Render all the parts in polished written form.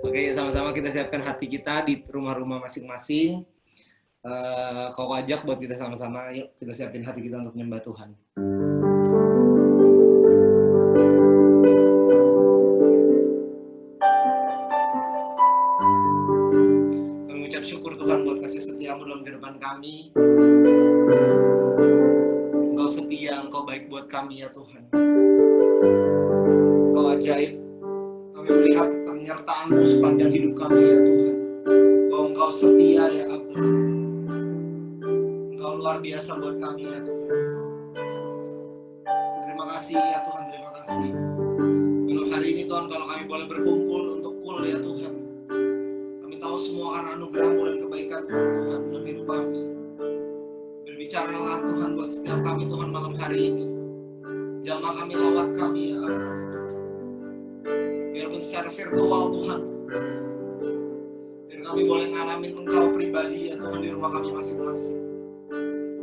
Oke, sama-sama kita siapkan hati kita di rumah-rumah masing-masing. Kau ajak buat kita sama-sama, yuk kita siapin hati kita untuk menyembah Tuhan. Kami mengucap syukur Tuhan buat kasih setia-Mu dalam kehidupan kami. Engkau setia, Engkau baik buat kami ya Tuhan. Engkau ajaib. Kami melihat penyertaan-Mu sepanjang hidup kami ya Tuhan. Bahwa Engkau setia ya Abba. Engkau luar biasa buat kami ya Tuhan. Terima kasih ya Tuhan, terima kasih. Kalau hari ini Tuhan, kalau kami boleh berkumpul untuk kul ya Tuhan. Kami tahu semua karena anugerah-Mu dan kebaikan Tuhan dalam hidup kami. Berbicaralah Tuhan buat setiap kami Tuhan malam hari ini. Jamah kami, lawat kami ya Allah. Biarpun secara virtual Tuhan, biar kami boleh ngalamin Engkau pribadi ya Tuhan di rumah kami masing-masing.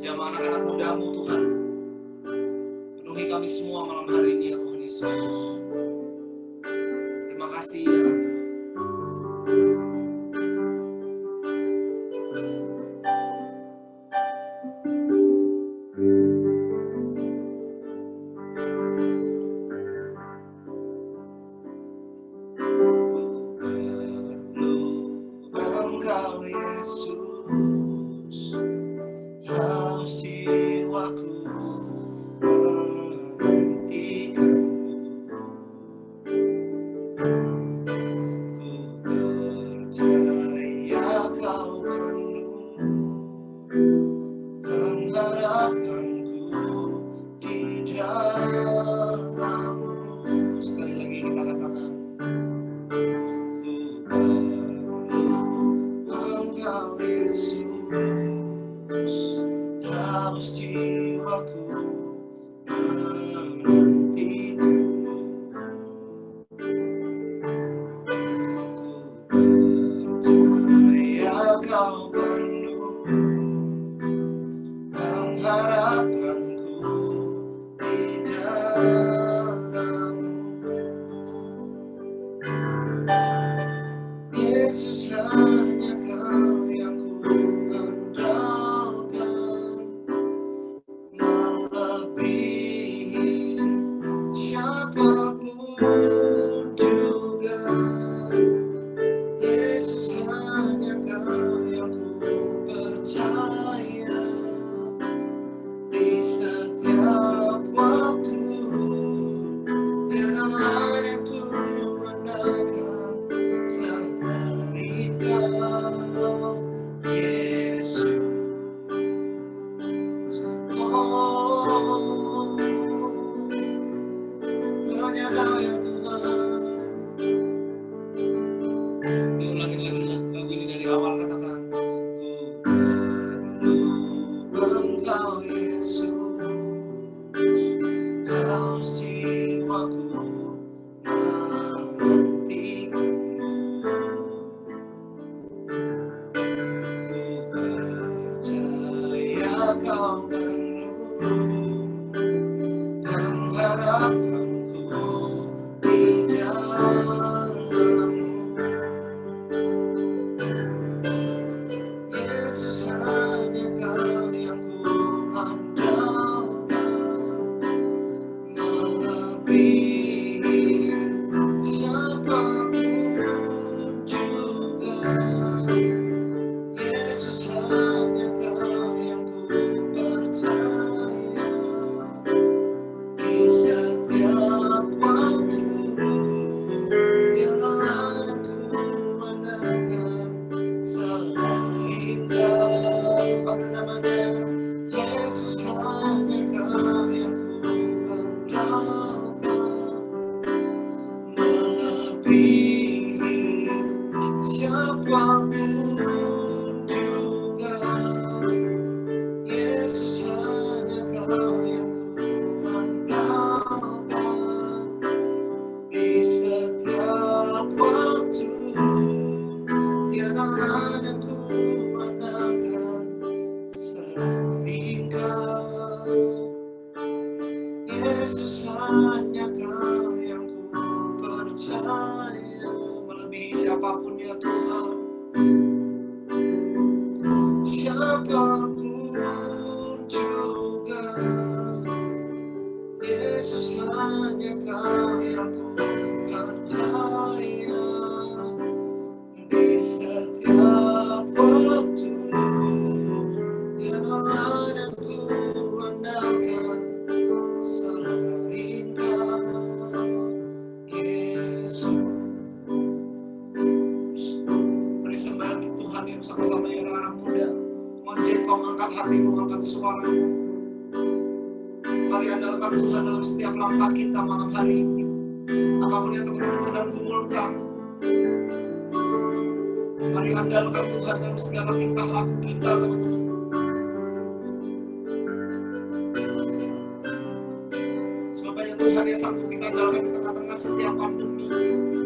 Jamah anak-anak muda-Mu Tuhan, penuhi kami semua malam hari ini ya Tuhan Yesus. Terima kasih ya Allah. Engkau Yesus, haus jiwaku menantikan-Mu. Ku percaya Kau penuh pengharapanku di dalam-Mu. Sekali lagi kita katakan, Engkau Yesus, haus jiwaku menantikan-Mu. Ku percaya Kau penuh pengharapanku di dalam-Mu. Yesus, hanya Kau yang ku andalkan, melebihi siapapun juga. Yesus, hanya Kau yang ku percaya di setiap waktu. Tiada lain yang ku andalkan selain Kau, Yesus. Oh, hanya Kau ya Tuhan. Diulangin lagi lagu ini dari awal, katakan, ku perlu Engkau Yesus, haus jiwaku menantikan-Mu. Ku percaya Kau penuh pengharapanku di dalam-Mu. Yesus, hanya Kau yang ku andalkan, melebihi siapapun juga. Yesus, hanya Kau yang ku percaya di setiap waktu. Tiada lain ku andalkan selain Kau. Pada namanya Yesus, hanya Kau yang ku andalkan, melebihi siapapun juga. Yesus, hanya Kau yang ku andalkan di setiap waktu. Tiada lain yang ku andalkan selain Kau. Yesus, hanya Kau yang ku percaya, melebihi siapapun ya Tuhan, siapapun juga, Yesus hanya Kau yang ku percaya. Di setiap waktu, tiada lain yang ku andalkan selain Kau, Yesus. Mari sembah di Tuhan yang sama-sama ya anak muda. Tuhan jengkau angkat hatimu, angkat suaramu. Mari andalkan Tuhan dalam setiap langkah kita malam hari ini. Apapun yang teman-teman sedang gumulkan, mari andalkan Tuhan dalam segala tingkah laku kita, teman-teman. Sebab banyak Tuhan yang sanggup kita andalkan di tengah-tengah setiap pandemi,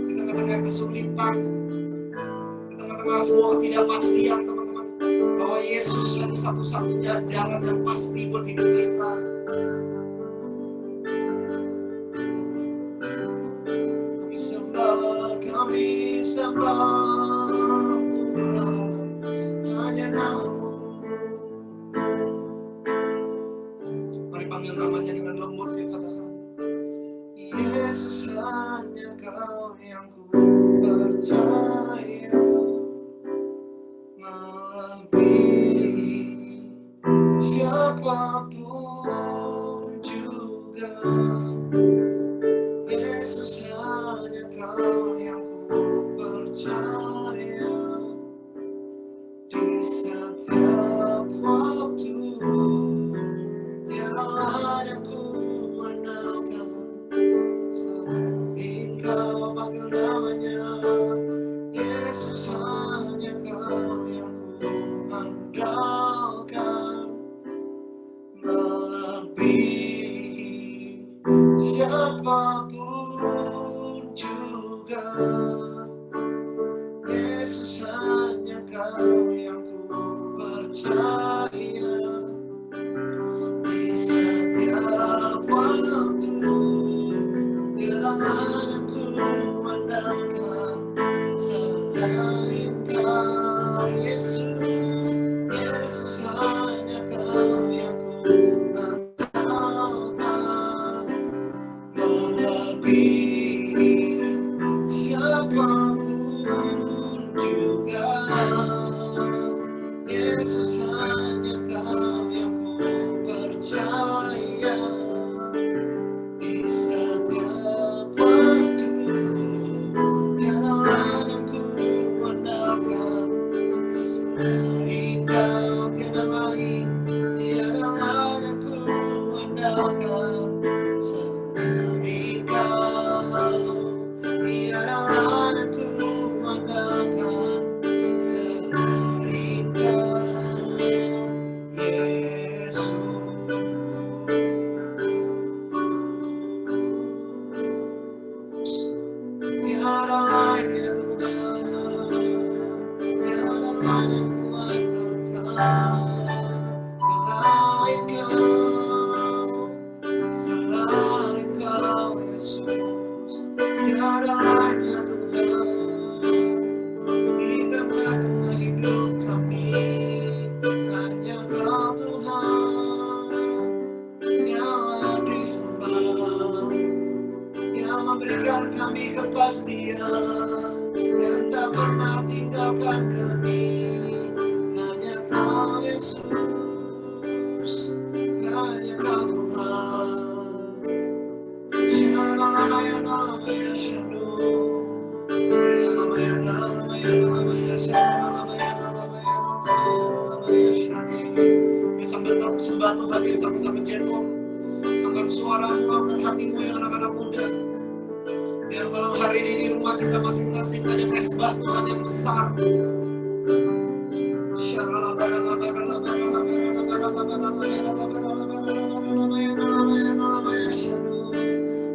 di tengah-tengah kesulitan, di tengah-tengah semua ketidakpastian, teman-teman. Bahwa Yesus yang satu-satunya jalan yang pasti buat hidup kita. Kami sembah Tuhan, hanya Nama-Mu. Mari panggil namanya dengan lembut, ya, katakan, Yesus hanya Kau yang ku percaya, melebihi siapapun juga. Yesus hanya Kau yang ku percaya. Di setiap waktu, tiada lain yang ku andalkan selain Kau. Panggil namanya, Yesus hanya Kau yang ku andalkan, melebihi siapapun juga. Yesus hanya Kau yang ku percaya. Di setiap waktu, tiada lain yang ku andalkan selain Kau, Yesus. Yesus hanya Kau yang ku andalkan, melebihi siapapun juga. Yesus hanya Kau yang ku percaya. Di setiap waktu, tiada lain yang ku andalkan selain Kau. Tiada lain yang ku andalkan selain Kau. Tiada lain yang ku andalkan selain Kau, Yesus. Tiada lain ya Tuhan, tiada lain yang ku andalkan selain Kau, selain Kau, Yesus. Tiada lain ya Tuhan, di tengah-tengah hidup kami, hanya Kau Tuhan yang disembah, yang memberikan kami kepastian, yang tak pernah tinggalkan kami. Hanya Kau Yesus, hanya Kau Tuhan. Sambil sembah Tuhan, sama-sama jengkok. Angkat suaramu, angkat hatimu ya anak-anak muda. Biar malam hari ini di rumah kita masing-masing ada mesbah Tuhan yang besar.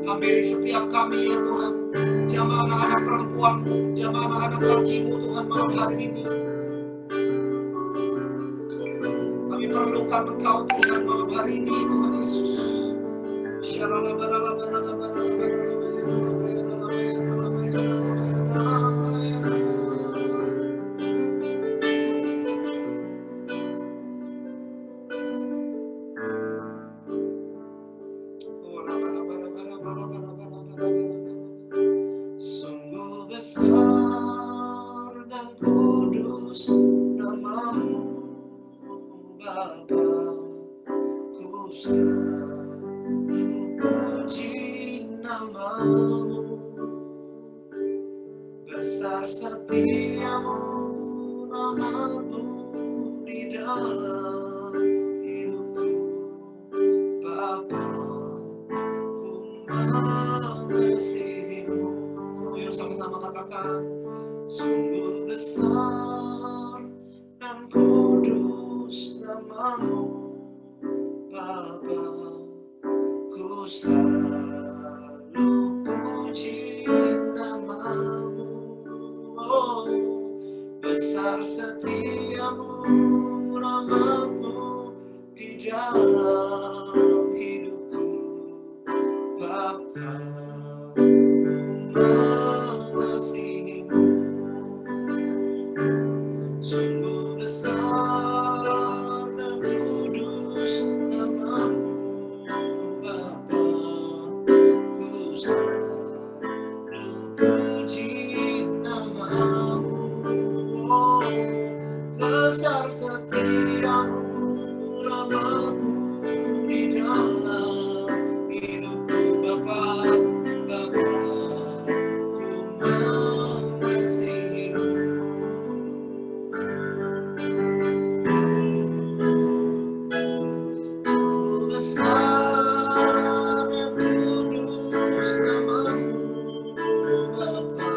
Hampiri setiap kami ya Tuhan. Jamah anak-anak perempuanmu, jamah anak-anak lakimu Tuhan malam hari ini. Kami perlukan Engkau Tuhan malam hari ini Tuhan Yesus. besar setiamu, rahmat-Mu di dalam hidupku. Bapa, ku mengasihi-Mu. Yuk sama-sama katakan, sungguh besar dan kudus nama-Mu, Bapa, ku selalu puji nama-Mu. Oh, besar setiamu, rahmat-Mu di dalam hidupku. Bapa, ku mengasihi-Mu. Sungguh besar dan kudus nama-Mu, Bapa, ku selalu puji nama-Mu. Oh, besar setiamu, rahmat-Mu di dalam hidupku. Bapa, Bapa, ku mengasihi-Mu. Sungguh besar dan kudus nama-Mu, Bapa,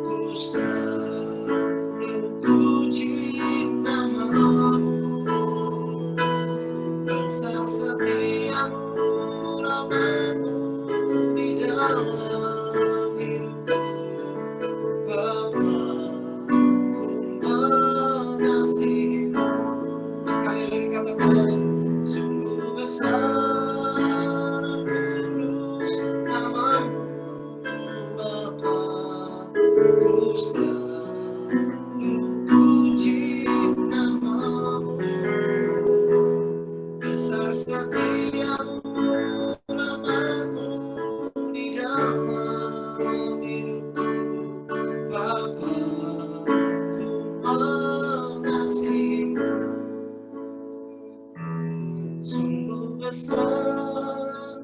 ku selalu puji nama-Mu. Besar setiamu, rahmat-Mu di dalam hidupku. Bapa, ku mengasihi-Mu. Sekali lagi katakan, sungguh besar dan kudus nama-Mu, Bapa, ku selalu puji nama-Mu. Besar setiamu, rahmat-Mu di dalam hidupku. Bapa, ku mengasihi-Mu. Sungguh besar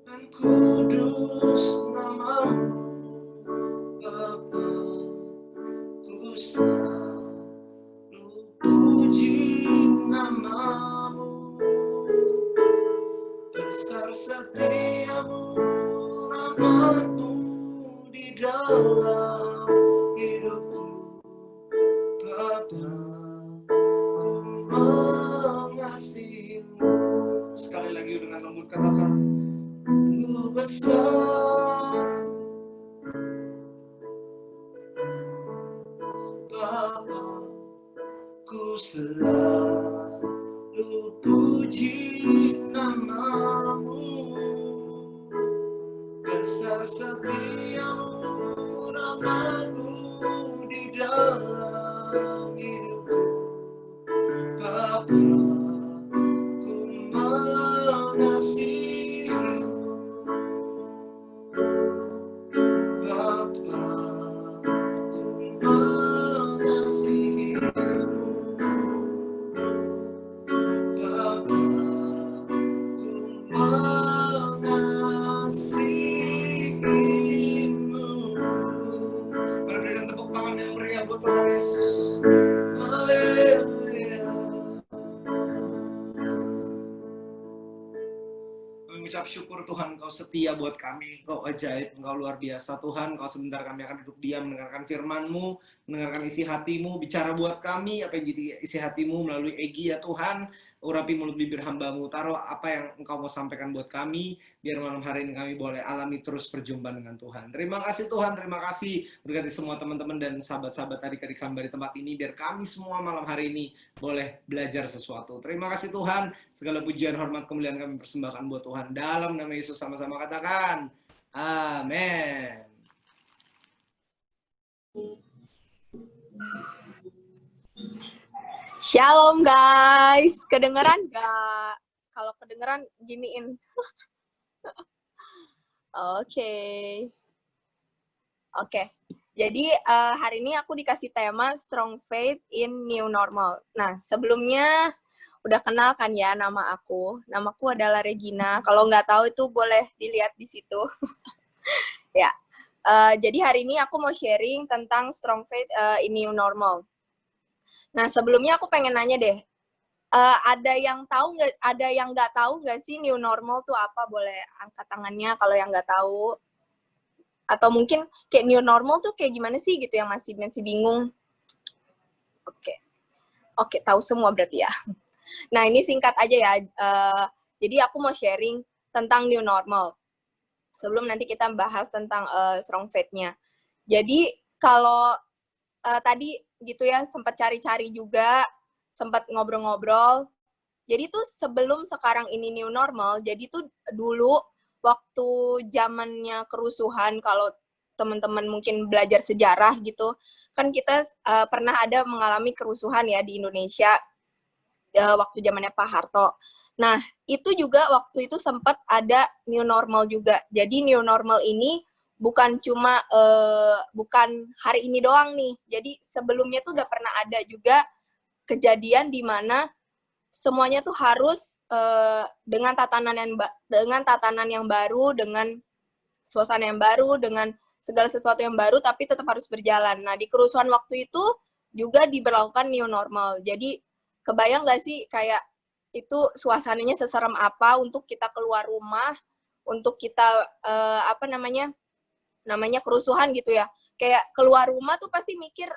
dan kudus nama-Mu, Bapa, ku selalu puji nama-Mu. Besar setiamu, rahmat-Mu di dalam hidupku. Bapa, ku mengasihi-Mu. Sekali lagi dengan lembut katakan, sungguh besar, Bapa, ku selalu puji nama-Mu. Besar setiamu, rahmat-Mu di dalam hidupku. Bapa, ku mengasihi-Mu. Bapa, ku mengasihi-Mu. Bapa, ku mengasihi-Mu. Mari berikan tepuk tangan yang meriah buat Tuhan Yesus. Haleluya. Kami mengucap syukur Tuhan, Engkau setia buat kami, Engkau ajaib, Engkau luar biasa Tuhan. Engkau sebentar kami akan duduk diam mendengarkan firman-Mu, mendengarkan isi hati-Mu, bicara buat kami, apa yang jadi isi hati-Mu melalui Egy ya Tuhan. Urapi mulut bibir hamba-Mu, taruh apa yang Engkau mau sampaikan buat kami, biar malam hari ini kami boleh alami terus perjumpaan dengan Tuhan. Terima kasih Tuhan, terima kasih. Berkati semua teman-teman dan sahabat-sahabat adik-adik hamba di tempat ini, biar kami semua malam hari ini boleh belajar sesuatu. Terima kasih Tuhan, segala pujian, hormat, kemuliaan kami persembahkan buat Tuhan. Dalam nama Yesus sama-sama katakan, amin. Shalom guys, kedengeran gak? Kalau kedengeran giniin. Oke. Jadi hari ini aku dikasih tema Strong Faith in New Normal. Nah, sebelumnya udah kenal kan ya nama aku. Namaku adalah Regina. Kalau nggak tahu itu boleh dilihat di situ. Ya. Jadi hari ini aku mau sharing tentang strong faith in new normal. Nah, sebelumnya aku pengen nanya deh, ada yang tahu nggak? Ada yang nggak tahu nggak sih new normal tuh apa? Boleh angkat tangannya kalau yang nggak tahu. Atau mungkin kayak new normal tuh kayak gimana sih gitu yang masih bingung. Oke, tahu semua berarti ya. Nah, ini singkat aja ya. Jadi aku mau sharing tentang new normal. Sebelum nanti kita bahas tentang strong faith-nya. Jadi kalau tadi gitu ya, sempat cari-cari juga, sempat ngobrol-ngobrol. Jadi tuh sebelum sekarang ini new normal, jadi tuh dulu waktu zamannya kerusuhan, kalau teman-teman mungkin belajar sejarah gitu, kan kita pernah ada mengalami kerusuhan ya di Indonesia waktu zamannya Pak Harto. Nah, itu juga waktu itu sempat ada new normal juga. Jadi new normal ini bukan cuma bukan hari ini doang nih. Jadi sebelumnya tuh udah pernah ada juga kejadian di mana semuanya tuh harus dengan tatanan yang baru, dengan suasana yang baru, dengan segala sesuatu yang baru, tapi tetap harus berjalan. Nah, di kerusuhan waktu itu juga diberlakukan new normal. Jadi kebayang nggak sih kayak itu suasananya seserem apa untuk kita keluar rumah, untuk kita namanya kerusuhan gitu ya. Kayak keluar rumah tuh pasti mikir,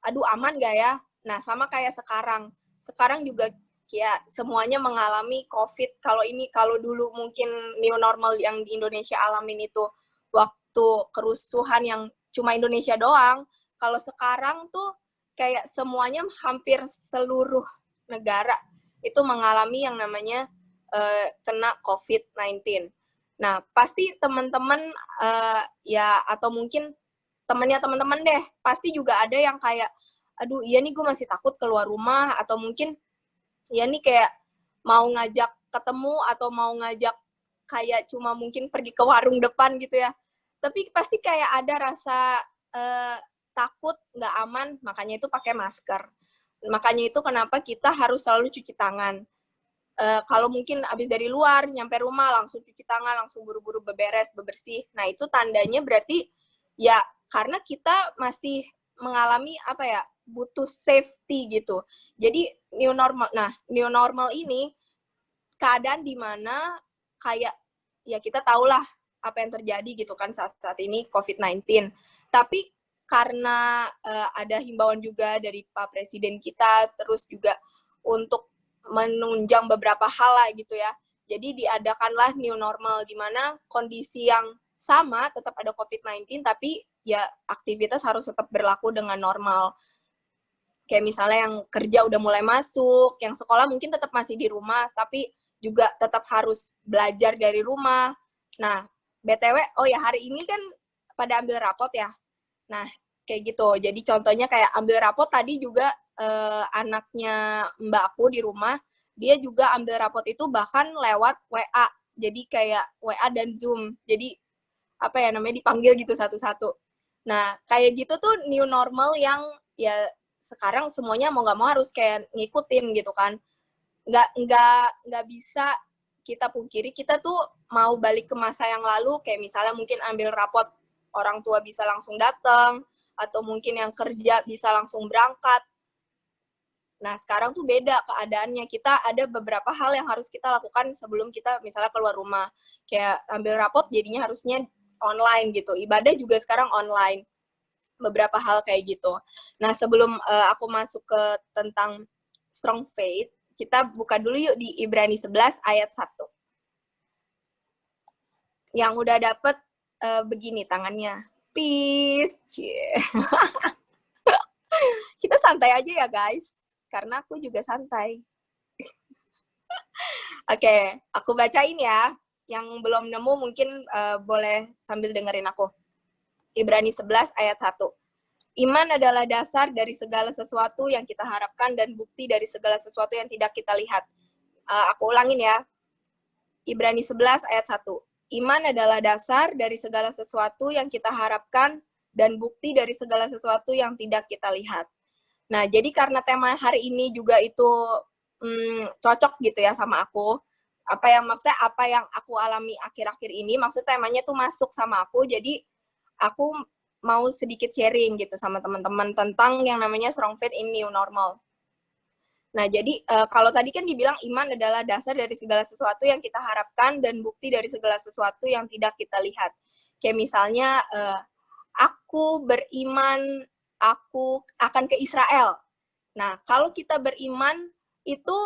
aduh aman nggak ya? Nah, sama kayak sekarang. Sekarang juga kayak semuanya mengalami COVID. Kalau dulu mungkin new normal yang di Indonesia alamin itu waktu kerusuhan yang cuma Indonesia doang, kalau sekarang tuh kayak semuanya hampir seluruh negara itu mengalami yang namanya kena COVID-19. Nah, pasti teman-teman ya atau mungkin temennya teman-teman deh, pasti juga ada yang kayak, aduh iya nih gue masih takut keluar rumah, atau mungkin ya nih kayak mau ngajak ketemu atau mau ngajak kayak cuma mungkin pergi ke warung depan gitu ya. Tapi pasti kayak ada rasa takut, nggak aman, makanya itu pakai masker. Makanya itu kenapa kita harus selalu cuci tangan. Kalau mungkin abis dari luar, nyampe rumah, langsung cuci tangan, langsung buru-buru bebersih. Nah, itu tandanya berarti ya karena kita masih mengalami butuh safety gitu. Jadi new normal ini keadaan di mana kayak ya kita tahulah apa yang terjadi gitu kan saat ini COVID-19. Tapi karena ada himbauan juga dari Pak Presiden kita, terus juga untuk menunjang beberapa hal lah gitu ya. Jadi diadakanlah new normal di mana kondisi yang sama, tetap ada COVID-19, tapi ya aktivitas harus tetap berlaku dengan normal. Kayak misalnya yang kerja udah mulai masuk, yang sekolah mungkin tetap masih di rumah, tapi juga tetap harus belajar dari rumah. Nah, BTW, oh ya hari ini kan pada ambil rapot ya. Nah, kayak gitu. Jadi contohnya kayak ambil rapot tadi juga anaknya mbakku di rumah, dia juga ambil rapot itu bahkan lewat WA. Jadi kayak WA dan Zoom. Jadi dipanggil gitu satu-satu. Nah, kayak gitu tuh new normal yang ya sekarang semuanya mau nggak mau harus kayak ngikutin gitu kan. Nggak bisa kita pungkiri, kita tuh mau balik ke masa yang lalu, kayak misalnya mungkin ambil rapot orang tua bisa langsung datang, atau mungkin yang kerja bisa langsung berangkat. Nah, sekarang tuh beda keadaannya. Kita ada beberapa hal yang harus kita lakukan sebelum kita misalnya keluar rumah. Kayak ambil rapot jadinya harusnya online gitu. Ibadah juga sekarang online. Beberapa hal kayak gitu. Nah, sebelum aku masuk ke tentang strong faith, kita buka dulu yuk di Ibrani 11 ayat 1. Yang udah dapet begini tangannya. Peace. Kita santai aja ya guys, karena aku juga santai. Oke, aku bacain ya. Yang belum nemu mungkin boleh sambil dengerin aku. Ibrani 11 ayat 1. Iman adalah dasar dari segala sesuatu yang kita harapkan dan bukti dari segala sesuatu yang tidak kita lihat. Aku ulangin ya. Ibrani 11 ayat 1. Iman adalah dasar dari segala sesuatu yang kita harapkan dan bukti dari segala sesuatu yang tidak kita lihat. Nah, jadi karena tema hari ini juga itu cocok gitu ya sama aku. Apa yang aku alami akhir-akhir ini, maksud temanya tuh masuk sama aku. Jadi aku mau sedikit sharing gitu sama teman-teman tentang yang namanya strong faith in new normal. Nah, jadi kalau tadi kan dibilang iman adalah dasar dari segala sesuatu yang kita harapkan dan bukti dari segala sesuatu yang tidak kita lihat. Kayak misalnya, aku beriman, aku akan ke Israel. Nah, kalau kita beriman, itu,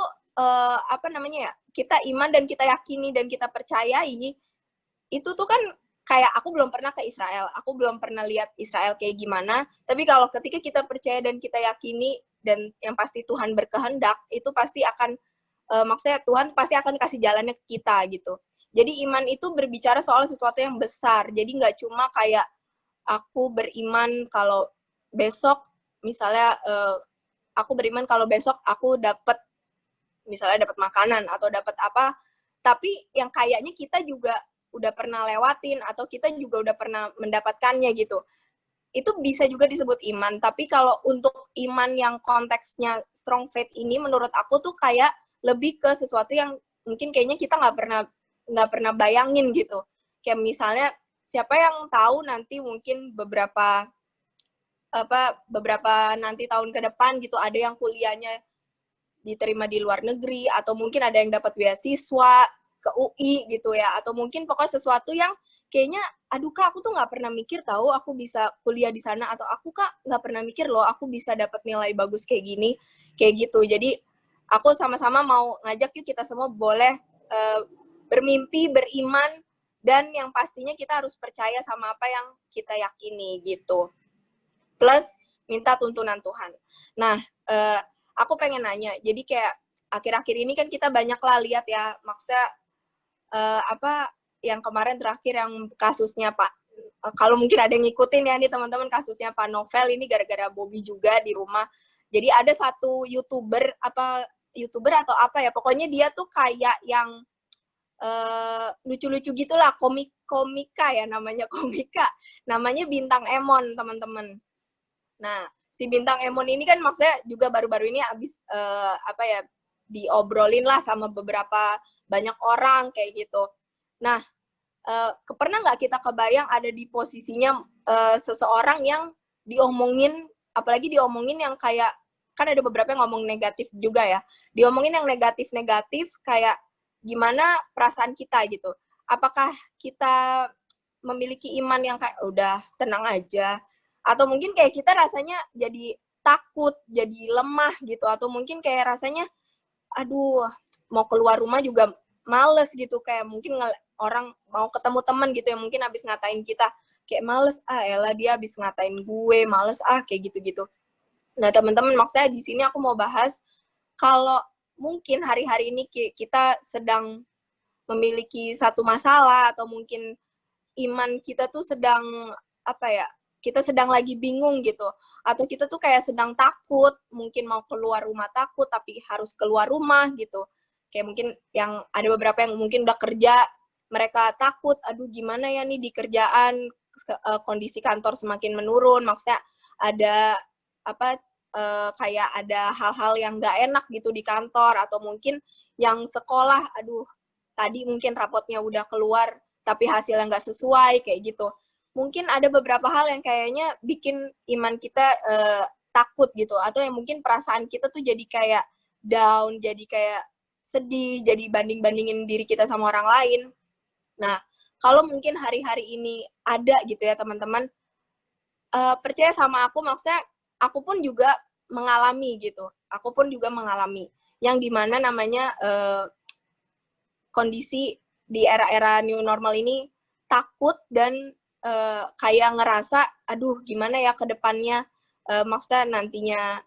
apa namanya ya, kita iman dan kita yakini dan kita percayai, itu tuh kan kayak aku belum pernah ke Israel, aku belum pernah lihat Israel kayak gimana, tapi kalau ketika kita percaya dan kita yakini, dan yang pasti Tuhan berkehendak, itu pasti akan, maksudnya Tuhan pasti akan kasih jalannya ke kita gitu. Jadi iman itu berbicara soal sesuatu yang besar, jadi nggak cuma kayak aku beriman kalau besok, misalnya aku beriman kalau besok aku dapat, misalnya dapat makanan atau dapat apa, tapi yang kayaknya kita juga udah pernah lewatin atau kita juga udah pernah mendapatkannya gitu. Itu bisa juga disebut iman, tapi kalau untuk iman yang konteksnya strong faith ini menurut aku tuh kayak lebih ke sesuatu yang mungkin kayaknya kita nggak pernah bayangin gitu. Kayak misalnya siapa yang tahu nanti mungkin beberapa nanti tahun ke depan gitu ada yang kuliahnya diterima di luar negeri, atau mungkin ada yang dapat beasiswa ke UI gitu ya, atau mungkin pokoknya sesuatu yang kayaknya, aduh Kak, aku tuh nggak pernah mikir tahu aku bisa kuliah di sana, atau aku Kak nggak pernah mikir loh aku bisa dapat nilai bagus kayak gini, kayak gitu. Jadi aku sama-sama mau ngajak yuk kita semua boleh bermimpi, beriman, dan yang pastinya kita harus percaya sama apa yang kita yakini gitu. Plus minta tuntunan Tuhan. Nah, aku pengen nanya, jadi kayak akhir-akhir ini kan kita banyak lah lihat ya, maksudnya apa yang kemarin terakhir yang kasusnya Pak, kalau mungkin ada yang ngikutin ya nih teman-teman, kasusnya Pak Novel ini gara-gara Bobby juga di rumah. Jadi ada satu YouTuber atau apa ya, pokoknya dia tuh kayak yang lucu-lucu gitulah, komika ya namanya, komika. Namanya Bintang Emon, teman-teman. Nah, si Bintang Emon ini kan maksudnya juga baru-baru ini abis diobrolin lah sama beberapa banyak orang kayak gitu. Nah, pernah nggak kita kebayang ada di posisinya seseorang yang diomongin, apalagi diomongin yang kayak, kan ada beberapa yang ngomong negatif juga ya, diomongin yang negatif-negatif kayak gimana perasaan kita gitu. Apakah kita memiliki iman yang kayak udah tenang aja, atau mungkin kayak kita rasanya jadi takut, jadi lemah gitu, atau mungkin kayak rasanya aduh mau keluar rumah juga males gitu, kayak mungkin orang mau ketemu teman gitu yang mungkin habis ngatain kita kayak males, elah dia habis ngatain gue, males kayak gitu-gitu. Nah teman-teman, maksudnya di sini aku mau bahas kalau mungkin hari-hari ini kita sedang memiliki satu masalah, atau mungkin iman kita tuh sedang kita sedang lagi bingung gitu, atau kita tuh kayak sedang takut, mungkin mau keluar rumah takut tapi harus keluar rumah gitu. Kayak mungkin yang ada beberapa yang mungkin udah kerja, mereka takut, aduh gimana ya nih di kerjaan, kondisi kantor semakin menurun, maksudnya ada kayak ada hal-hal yang nggak enak gitu di kantor, atau mungkin yang sekolah, aduh tadi mungkin rapotnya udah keluar tapi hasilnya nggak sesuai kayak gitu. Mungkin ada beberapa hal yang kayaknya bikin iman kita takut gitu, atau yang mungkin perasaan kita tuh jadi kayak down, jadi kayak sedih, jadi banding-bandingin diri kita sama orang lain. Nah, kalau mungkin hari-hari ini ada gitu ya teman-teman, percaya sama aku, maksudnya aku pun juga mengalami gitu, aku pun juga mengalami yang dimana namanya kondisi di era-era new normal ini takut dan kayak ngerasa, aduh gimana ya ke depannya, maksudnya nantinya,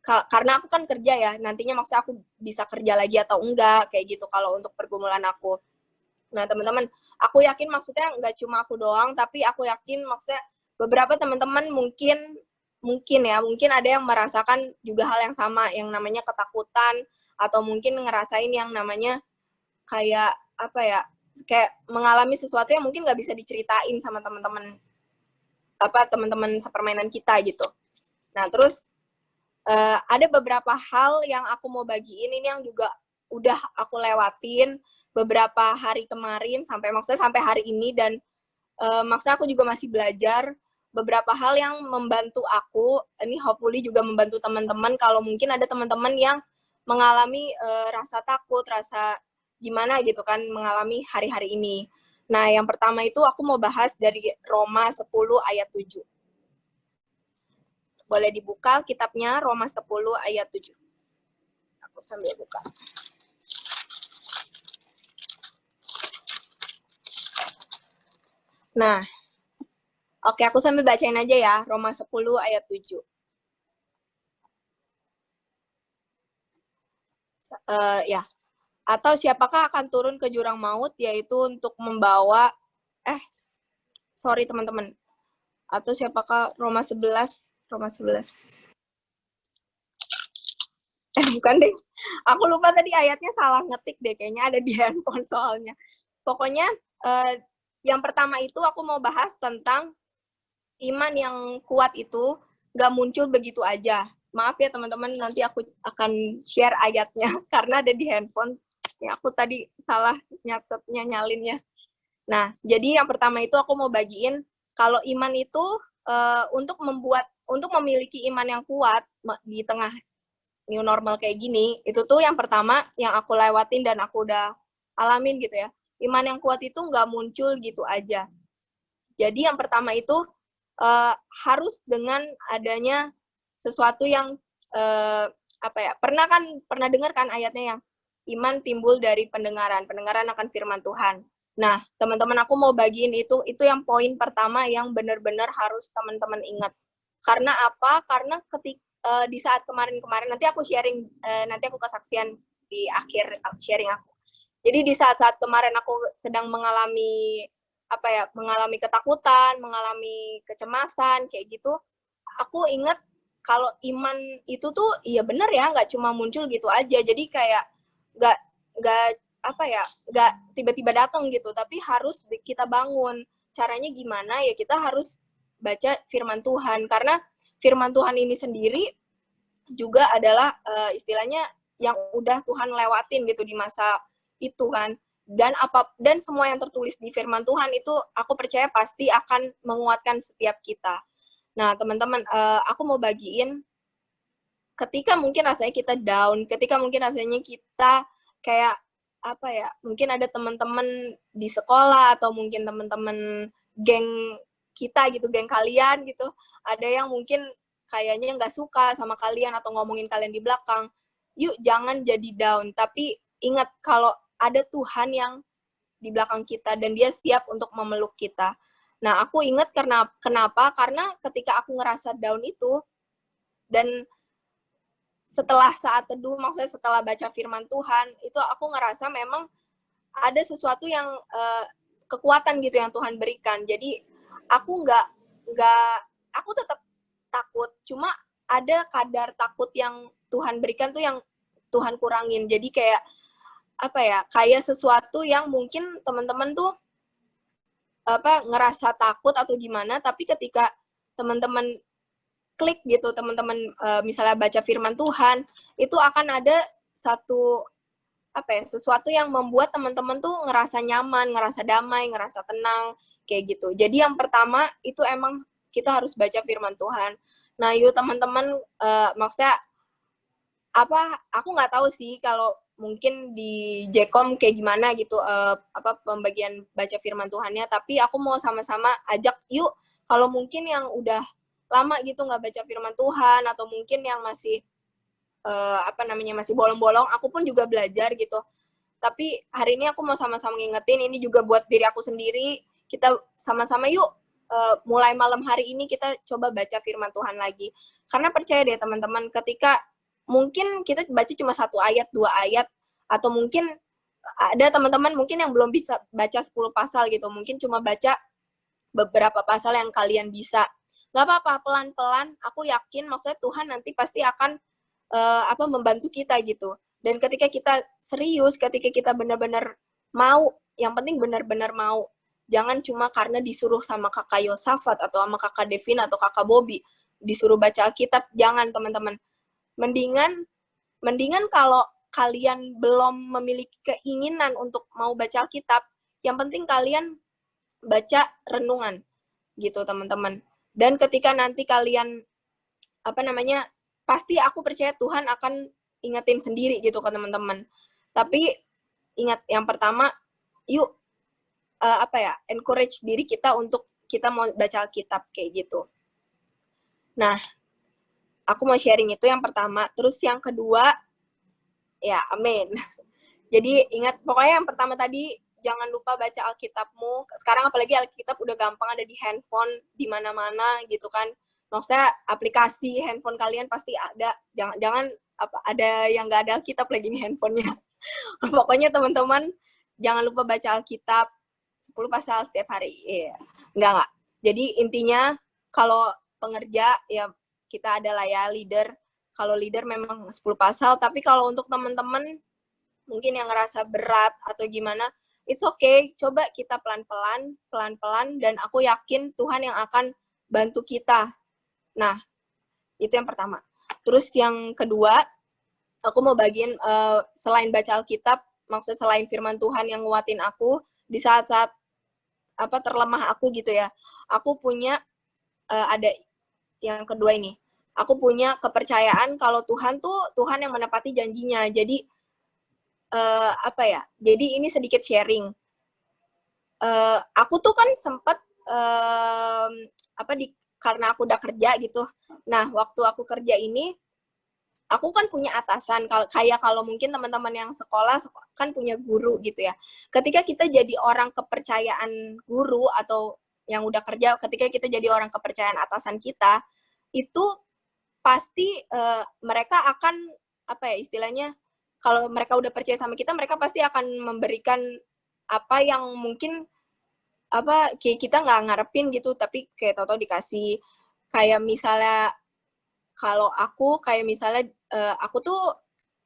karena aku kan kerja ya, nantinya maksudnya aku bisa kerja lagi atau enggak, kayak gitu kalau untuk pergumulan aku. Nah teman-teman, aku yakin maksudnya nggak cuma aku doang, tapi aku yakin maksudnya beberapa teman-teman mungkin ada yang merasakan juga hal yang sama, yang namanya ketakutan, atau mungkin ngerasain yang namanya kayak kayak mengalami sesuatu yang mungkin nggak bisa diceritain sama teman-teman sepermainan kita gitu. Nah terus ada beberapa hal yang aku mau bagiin ini yang juga udah aku lewatin beberapa hari kemarin sampai hari ini, dan maksudnya aku juga masih belajar beberapa hal yang membantu aku. Ini hopefully juga membantu teman-teman kalau mungkin ada teman-teman yang mengalami rasa takut, rasa gimana gitu kan mengalami hari-hari ini. Nah, yang pertama itu aku mau bahas dari Roma 10 ayat 7. Boleh dibuka kitabnya Roma 10 ayat 7. Aku sambil buka. Nah, oke, aku sambil bacain aja ya, Roma 10 ayat 7. Ya. Atau siapakah akan turun ke jurang maut, yaitu untuk membawa, sorry teman-teman. Atau siapakah, Roma 11. Bukan deh. Aku lupa tadi ayatnya salah ngetik deh, kayaknya ada di handphone soalnya. Pokoknya, yang pertama itu aku mau bahas tentang iman yang kuat itu nggak muncul begitu aja. Maaf ya teman-teman, nanti aku akan share ayatnya karena ada di handphone. Ya, aku tadi salah nyalinnya. Nah, jadi yang pertama itu aku mau bagiin kalau iman itu untuk memiliki iman yang kuat di tengah new normal kayak gini, itu tuh yang pertama yang aku lewatin dan aku udah alamin gitu ya. Iman yang kuat itu nggak muncul gitu aja. Jadi yang pertama itu harus dengan adanya sesuatu yang pernah dengar kan ayatnya yang iman timbul dari pendengaran akan firman Tuhan. Nah, teman-teman aku mau bagiin itu yang poin pertama yang benar-benar harus teman-teman ingat. Karena apa? Karena di saat kemarin-kemarin nanti aku sharing, nanti aku kesaksian di akhir sharing aku. Jadi di saat-saat kemarin aku sedang mengalami ketakutan, mengalami kecemasan kayak gitu, aku ingat kalau iman itu tuh iya bener ya, nggak cuma muncul gitu aja. Jadi kayak nggak tiba-tiba datang gitu, tapi harus kita bangun. Caranya gimana? Ya kita harus baca firman Tuhan, karena firman Tuhan ini sendiri juga adalah istilahnya yang udah Tuhan lewatin gitu di masa itu kan. Dan semua yang tertulis di firman Tuhan itu aku percaya pasti akan menguatkan setiap kita. Nah, teman-teman, aku mau bagiin ketika mungkin rasanya kita down, ketika mungkin rasanya kita kayak mungkin ada teman-teman di sekolah atau mungkin teman-teman geng kita gitu, geng kalian gitu, ada yang mungkin kayaknya nggak suka sama kalian atau ngomongin kalian di belakang. Yuk jangan jadi down, tapi ingat kalau ada Tuhan yang di belakang kita dan dia siap untuk memeluk kita. Nah, aku ingat kenapa? Karena ketika aku ngerasa down itu, dan setelah saat teduh, maksudnya setelah baca firman Tuhan, itu aku ngerasa memang ada sesuatu yang kekuatan gitu yang Tuhan berikan. Jadi aku aku tetap takut, cuma ada kadar takut yang Tuhan berikan tuh yang Tuhan kurangin. Jadi kayak kayak sesuatu yang mungkin teman-teman tuh ngerasa takut atau gimana, tapi ketika teman-teman klik gitu, teman-teman misalnya baca firman Tuhan, itu akan ada sesuatu yang membuat teman-teman tuh ngerasa nyaman, ngerasa damai, ngerasa tenang kayak gitu. Jadi yang pertama itu emang kita harus baca firman Tuhan. Nah, yuk teman-teman, maksudnya aku nggak tahu sih kalau mungkin di Jekom kayak gimana gitu pembagian baca firman Tuhannya, tapi aku mau sama-sama ajak yuk kalau mungkin yang udah lama gitu nggak baca firman Tuhan atau mungkin yang masih masih bolong-bolong, aku pun juga belajar gitu. Tapi hari ini aku mau sama-sama ngingetin, ini juga buat diri aku sendiri, kita sama-sama yuk mulai malam hari ini kita coba baca firman Tuhan lagi. Karena percaya deh teman-teman, ketika mungkin kita baca cuma 1 ayat, 2 ayat, atau mungkin ada teman-teman mungkin yang belum bisa baca 10 pasal gitu, mungkin cuma baca beberapa pasal yang kalian bisa. Nggak apa-apa, pelan-pelan, aku yakin maksudnya Tuhan nanti pasti akan membantu kita gitu. Dan ketika kita serius, ketika kita benar-benar mau, yang penting benar-benar mau. Jangan cuma karena disuruh sama kakak Yosafat atau sama kakak Devin atau kakak Bobby disuruh baca Alkitab, jangan teman-teman. Mendingan kalau kalian belum memiliki keinginan untuk mau baca Alkitab, yang penting kalian baca renungan gitu teman-teman. Dan ketika nanti kalian pasti aku percaya Tuhan akan ingetin sendiri gitu ke teman-teman. Tapi ingat, yang pertama, yuk encourage diri kita untuk kita mau baca Alkitab kayak gitu. Nah, aku mau sharing itu yang pertama. Terus yang kedua, ya amin. Jadi ingat, pokoknya yang pertama tadi, jangan lupa baca Alkitabmu. Sekarang apalagi Alkitab udah gampang ada di handphone, di mana-mana gitu kan. Maksudnya aplikasi handphone kalian pasti ada. Jangan ada yang nggak ada Alkitab lagi di handphonenya. Pokoknya teman-teman, jangan lupa baca Alkitab 10 pasal setiap hari. Iya. Enggak. Jadi intinya, kalau pengerja, ya kita adalah ya leader. Kalau leader memang 10 pasal, tapi kalau untuk teman-teman mungkin yang ngerasa berat atau gimana, it's okay, coba kita pelan-pelan, dan aku yakin Tuhan yang akan bantu kita. Nah, itu yang pertama. Terus yang kedua, aku mau bagiin, selain baca Alkitab, maksudnya selain firman Tuhan yang nguatin aku, di saat-saat terlemah aku gitu ya, aku punya, ada yang kedua ini, aku punya kepercayaan kalau Tuhan tuh Tuhan yang menepati janjinya. Jadi, jadi ini sedikit sharing. Aku tuh kan sempat karena aku udah kerja gitu. Nah, waktu aku kerja ini, aku kan punya atasan. Kalau mungkin teman-teman yang sekolah kan punya guru gitu ya. Ketika kita jadi orang kepercayaan guru atau yang udah kerja, ketika kita jadi orang kepercayaan atasan kita, itu pasti mereka akan istilahnya, kalau mereka udah percaya sama kita, mereka pasti akan memberikan apa yang mungkin kita nggak ngarepin gitu, tapi kayak tau-tau dikasih. Kayak misalnya, kalau aku kayak misalnya, aku tuh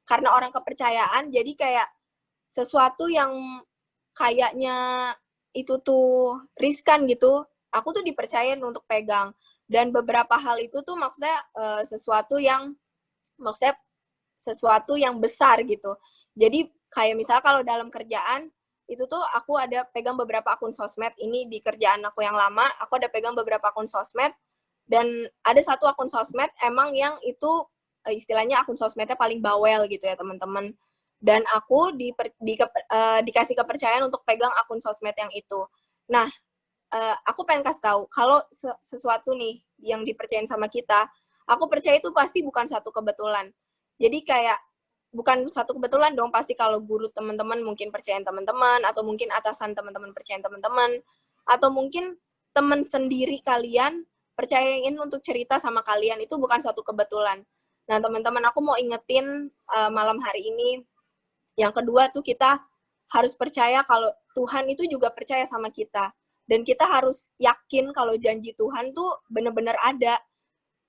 karena orang kepercayaan, jadi kayak sesuatu yang kayaknya itu tuh riskan gitu, aku tuh dipercayain untuk pegang. Dan beberapa hal itu tuh maksudnya sesuatu yang besar gitu. Jadi kayak misalnya kalau dalam kerjaan, itu tuh aku ada pegang beberapa akun sosmed. Ini di kerjaan aku yang lama, aku ada pegang beberapa akun sosmed, dan ada satu akun sosmed emang yang itu istilahnya akun sosmednya paling bawel gitu ya teman-teman. Dan aku dikasih kepercayaan untuk pegang akun sosmed yang itu. Nah, aku pengen kasih tahu, kalau sesuatu nih yang dipercayain sama kita, aku percaya itu pasti bukan satu kebetulan. Jadi kayak bukan satu kebetulan dong, pasti kalau guru teman-teman mungkin percayain teman-teman, atau mungkin atasan teman-teman percayain teman-teman, atau mungkin teman sendiri kalian percayain untuk cerita sama kalian, itu bukan satu kebetulan. Nah, teman-teman, aku mau ingetin malam hari ini, yang kedua tuh kita harus percaya kalau Tuhan itu juga percaya sama kita. Dan kita harus yakin kalau janji Tuhan tuh benar-benar ada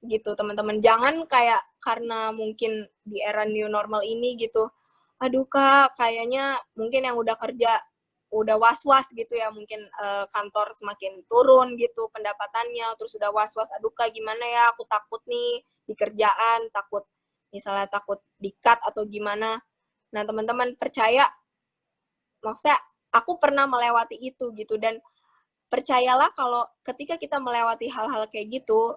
gitu, teman-teman. Jangan kayak karena mungkin di era new normal ini gitu, aduh Kak, kayaknya mungkin yang udah kerja udah was-was gitu ya, mungkin kantor semakin turun gitu pendapatannya, terus udah was-was, aduh Kak gimana ya, aku takut nih di kerjaan, takut di-cut atau gimana. Nah, teman-teman percaya, maksudnya aku pernah melewati itu gitu, dan percayalah kalau ketika kita melewati hal-hal kayak gitu,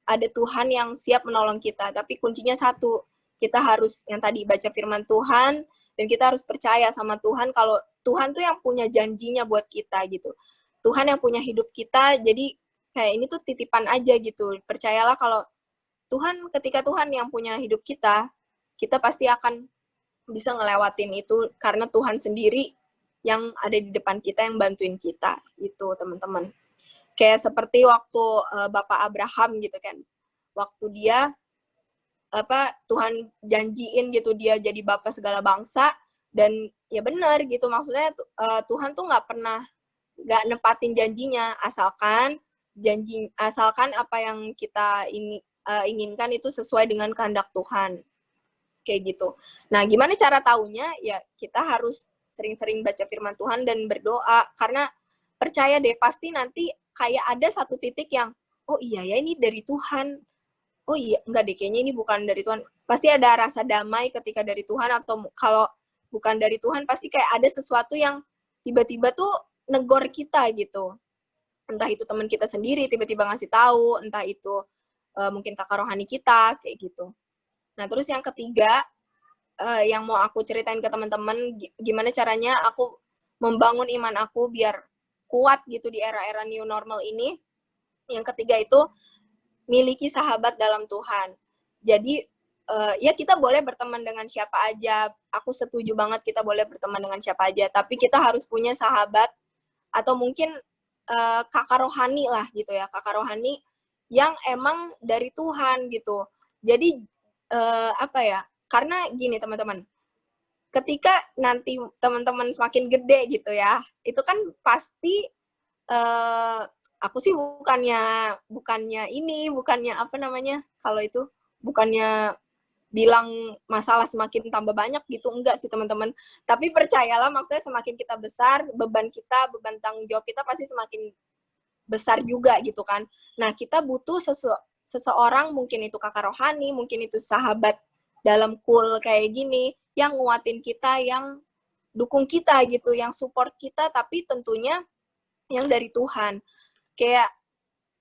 ada Tuhan yang siap menolong kita. Tapi kuncinya satu, kita harus yang tadi baca firman Tuhan, dan kita harus percaya sama Tuhan kalau Tuhan tuh yang punya janjinya buat kita gitu. Tuhan yang punya hidup kita, jadi kayak ini tuh titipan aja gitu. Percayalah kalau ketika Tuhan yang punya hidup kita, kita pasti akan bisa ngelewatin itu karena Tuhan sendiri yang ada di depan kita, yang bantuin kita gitu, teman-teman. Kayak seperti waktu Bapak Abraham gitu kan, waktu dia Tuhan janjiin gitu dia jadi bapak segala bangsa, dan ya benar gitu, maksudnya Tuhan tuh nggak nepatin janjinya, asalkan apa yang kita inginkan itu sesuai dengan kehendak Tuhan, kayak gitu. Nah, gimana cara taunya? Ya kita harus sering-sering baca firman Tuhan dan berdoa, karena percaya deh, pasti nanti kayak ada satu titik yang, oh iya ya ini dari Tuhan, oh iya enggak deh kayaknya ini bukan dari Tuhan. Pasti ada rasa damai ketika dari Tuhan, atau kalau bukan dari Tuhan pasti kayak ada sesuatu yang tiba-tiba tuh negor kita gitu. Entah itu teman kita sendiri tiba-tiba ngasih tahu, entah itu mungkin kakak rohani kita, kayak gitu. Nah, terus yang ketiga, yang mau aku ceritain ke teman-teman, gimana caranya aku membangun iman aku biar kuat gitu di era-era new normal ini. Yang ketiga itu, miliki sahabat dalam Tuhan. Jadi, ya kita boleh berteman dengan siapa aja. Aku setuju banget kita boleh berteman dengan siapa aja. Tapi kita harus punya sahabat, atau mungkin kakak rohani lah gitu ya. Kakak rohani yang emang dari Tuhan gitu. Jadi, apa ya, karena gini teman-teman, ketika nanti teman-teman semakin gede gitu ya, itu kan pasti aku sih bukannya apa namanya, kalau itu bukannya bilang masalah semakin tambah banyak gitu, enggak sih teman-teman. Tapi percayalah, maksudnya semakin kita besar, beban tanggung jawab kita pasti semakin besar juga gitu kan. Nah, kita butuh seseorang, mungkin itu kakak rohani, mungkin itu sahabat dalam kayak gini, yang nguatin kita, yang dukung kita gitu, yang support kita, tapi tentunya yang dari Tuhan. Kayak